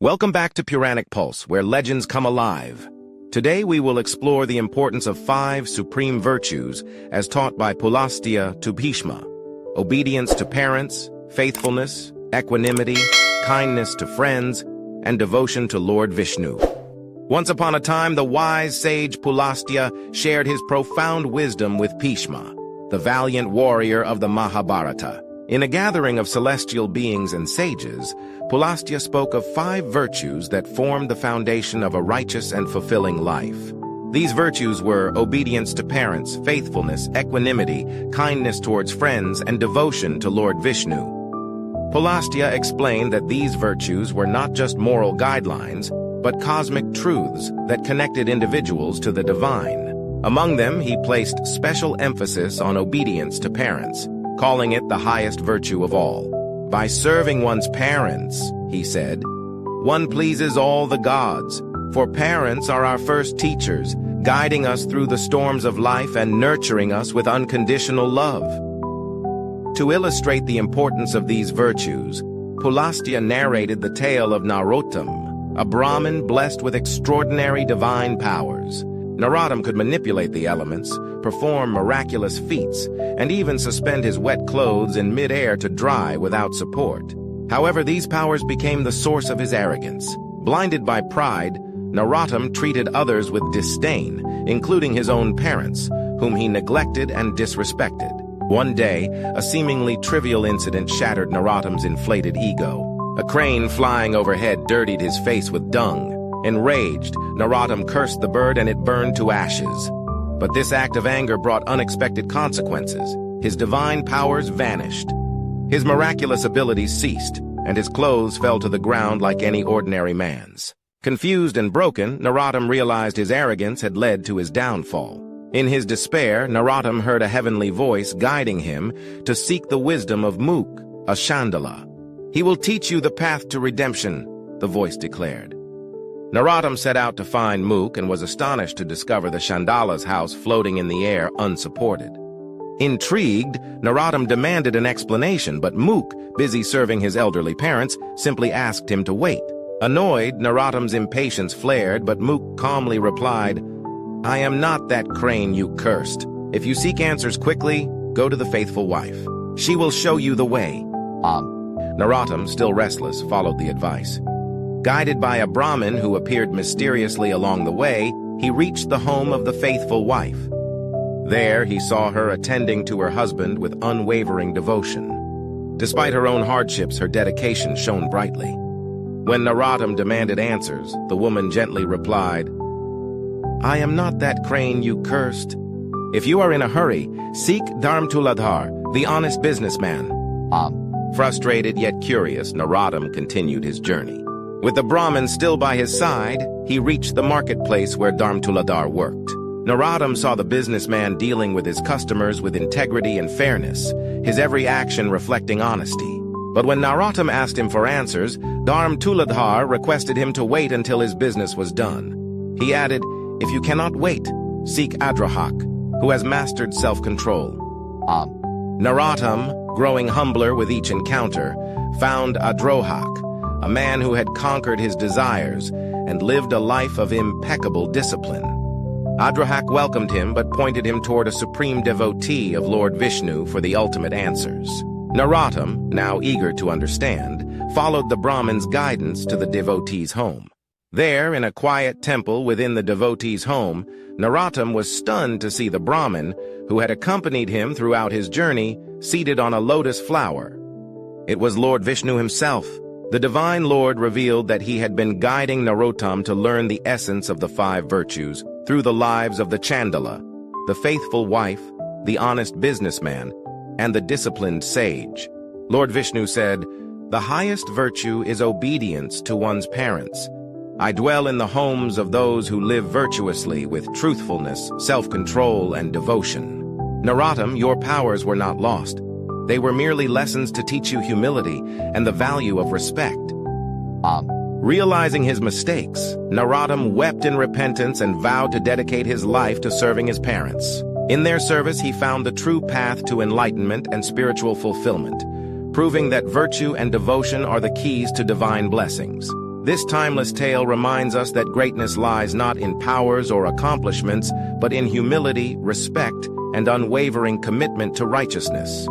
Welcome back to Puranic Pulse, where legends come alive. Today we will explore the importance of 5 supreme virtues as taught by Pulastya to Bhishma: obedience to parents, faithfulness, equanimity, kindness to friends, and devotion to Lord Vishnu. Once upon a time, the wise sage Pulastya shared his profound wisdom with Bhishma, the valiant warrior of the Mahabharata. In a gathering of celestial beings and sages, Pulastya spoke of 5 virtues that formed the foundation of a righteous and fulfilling life. These virtues were obedience to parents, faithfulness, equanimity, kindness towards friends, and devotion to Lord Vishnu. Pulastya explained that these virtues were not just moral guidelines, but cosmic truths that connected individuals to the divine. Among them, he placed special emphasis on obedience to parents, calling it the highest virtue of all. By serving one's parents, he said, one pleases all the gods, for parents are our first teachers, guiding us through the storms of life and nurturing us with unconditional love. To illustrate the importance of these virtues, Pulastya narrated the tale of Narottam, a Brahmin blessed with extraordinary divine powers. Narottam could manipulate the elements, perform miraculous feats, and even suspend his wet clothes in mid-air to dry without support. However, these powers became the source of his arrogance. Blinded by pride, Narottam treated others with disdain, including his own parents, whom he neglected and disrespected. One day, a seemingly trivial incident shattered Narottam's inflated ego. A crane flying overhead dirtied his face with dung. Enraged, Narottam cursed the bird and it burned to ashes. But this act of anger brought unexpected consequences. His divine powers vanished. His miraculous abilities ceased, and his clothes fell to the ground like any ordinary man's. Confused and broken, Narottam realized his arrogance had led to his downfall. In his despair, Narottam heard a heavenly voice guiding him to seek the wisdom of Mook, a Chandala. He will teach you the path to redemption, the voice declared. Narottam set out to find Mook and was astonished to discover the Chandala's house floating in the air unsupported. Intrigued, Narottam demanded an explanation, but Mook, busy serving his elderly parents, simply asked him to wait. Annoyed, Narottam's impatience flared, but Mook calmly replied, "I am not that crane you cursed. If you seek answers quickly, go to the faithful wife. She will show you the way." Narottam, still restless, followed the advice. Guided by a Brahmin who appeared mysteriously along the way, he reached the home of the faithful wife. There, he saw her attending to her husband with unwavering devotion. Despite her own hardships, her dedication shone brightly. When Narottam demanded answers, the woman gently replied, "I am not that crane you cursed. If you are in a hurry, seek Dharmtuladhar, the honest businessman." Frustrated yet curious, Narottam continued his journey. With the Brahmin still by his side, he reached the marketplace where Dharmtuladhar worked. Narottam saw the businessman dealing with his customers with integrity and fairness, his every action reflecting honesty. But when Narottam asked him for answers, Dharmtuladhar requested him to wait until his business was done. He added, "If you cannot wait, seek Adrahak, who has mastered self-control." Narottam, growing humbler with each encounter, found Adrohak, a man who had conquered his desires and lived a life of impeccable discipline. Adrahak welcomed him but pointed him toward a supreme devotee of Lord Vishnu for the ultimate answers. Narottam, now eager to understand, followed the Brahmin's guidance to the devotee's home. There, in a quiet temple within the devotee's home, Narottam was stunned to see the Brahmin, who had accompanied him throughout his journey, seated on a lotus flower. It was Lord Vishnu himself. The divine Lord revealed that he had been guiding Narottam to learn the essence of the 5 virtues through the lives of the Chandala, the faithful wife, the honest businessman, and the disciplined sage. Lord Vishnu said, "The highest virtue is obedience to one's parents. I dwell in the homes of those who live virtuously with truthfulness, self-control, and devotion." Narottam, your powers were not lost. They were merely lessons to teach you humility and the value of respect. Realizing his mistakes, Narottam wept in repentance and vowed to dedicate his life to serving his parents. In their service, he found the true path to enlightenment and spiritual fulfillment, proving that virtue and devotion are the keys to divine blessings. This timeless tale reminds us that greatness lies not in powers or accomplishments, but in humility, respect, and unwavering commitment to righteousness.